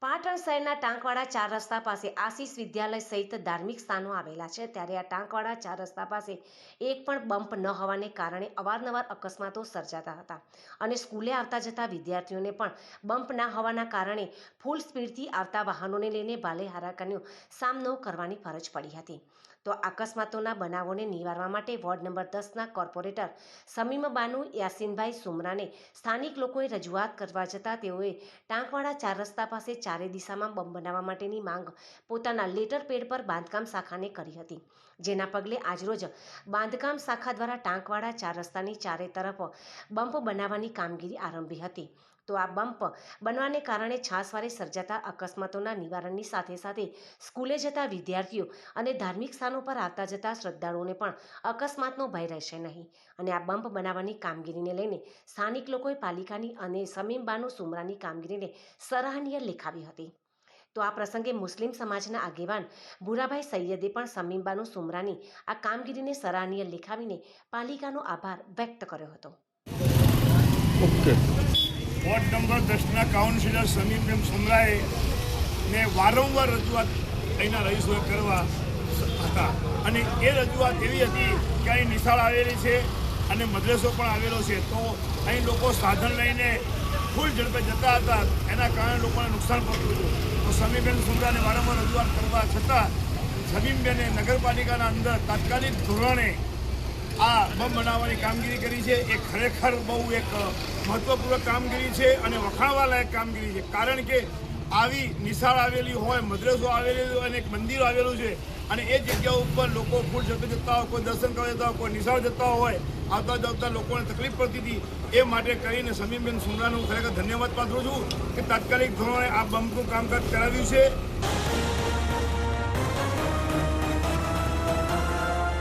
પાટણ શહેરના ટાંકવાડા 4 રસ્તા પાસે આશીષ વિદ્યાલય સહિત ધાર્મિક સ્થાનો આવેલા છે, ત્યારે આ ટાંકવાડા 4 રસ્તા પાસે એક પણ બમ્પ ન હોવાને કારણે અવારનવાર અકસ્માતો સર્જાતા હતા અને સ્કૂલે આવતા જતા વિદ્યાર્થીઓને પણ બમ્પ ના હોવાના કારણે ફૂલ સ્પીડથી આવતા વાહનોને લઈને ભારે હાલાકીનો સામનો કરવાની ફરજ પડી હતી। તો અકસ્માતોના બનાવોને નિવારવા માટે વોર્ડ નંબર 10ના કોર્પોરેટર સમીમ બાનુ યાસીનભાઈ સુમરાને સ્થાનિક લોકોએ રજૂઆત કરવા જતાં તેઓએ ટાંકવાડા 4 રસ્તા પાસે ચારે દિશામાં બમ્પ બનાવવા માટેની માંગ પોતાના લેટર પેડ પર બાંધકામ શાખાને કરી હતી, જેના પગલે આજરોજ બાંધકામ શાખા દ્વારા ટાંકવાડા 4 રસ્તાની ચારે તરફ બમ્પ બનાવવાની કામગીરી આરંભી હતી। તો આ બમ્પ બનવાને કારણે છાસવારે સર્જાતા અકસ્માતોના નિવારણની સાથે સાથે સ્કૂલે જતા વિદ્યાર્થીઓ અને ધાર્મિક સ્થાનો પર આવતા જતા શ્રદ્ધાળુઓને પણ અકસ્માતનો ભય રહેશે નહીં અને આ બમ્પ બનાવવાની કામગીરીને લઈને સ્થાનિક લોકોએ પાલિકાની અને સમીમ બાનુ સુમરાની કામગીરીને સરાહનીય લેખાવી હતી। તો આ પ્રસંગે મુસ્લિમ સમાજના આગેવાન ભૂરાભાઈ સૈયદે પણ સમીમ બાનુ સુમરાની આ કામગીરીને સરાહનીય લેખાવીને પાલિકાનો આભાર વ્યક્ત કર્યો હતો। વોર્ડ નંબર 10ના કાઉન્સિલર સમીમ સુમરાએ ને વારંવાર રજૂઆત અહીંના રહીશોએ કરવા હતા અને એ રજૂઆત એવી હતી કે અહીં નિશાળ આવેલી છે અને મદ્રેસો પણ આવેલો છે, તો અહીં લોકો સાધન લઈને ફૂલ ઝડપે જતા હતા, એના કારણે લોકોને નુકસાન પહોંચ્યું હતું। તો સમીમબેન સુમરાને વારંવાર રજૂઆત કરવા છતાં સમીમબેને નગરપાલિકાના અંદર તાત્કાલિક ધોરણે આ બમ્પ બનાવવાની કામગીરી કરી છે। એ ખરેખર બહુ એક મહત્વપૂર્ણ કામગીરી છે અને વખાણવા લાયક કામગીરી છે, કારણ કે આવી નિશાળ આવેલી હોય, મદ્રેસો આવેલી હોય અને એક મંદિર આવેલું છે અને એ જગ્યા ઉપર લોકો ફૂલ ઝડપે જતા હોય, કોઈ દર્શન કરવા જતા હોય, કોઈ નિશાળ જતા હોય, આવતા જતા લોકોને તકલીફ પડતી હતી। એ માટે કરીને સમીમબેન સુમરાનું ખરેખર ધન્યવાદ પાઠવું છું કે તાત્કાલિક ધોરણે આ બમ્પનું કામકાજ કરાવ્યું છે।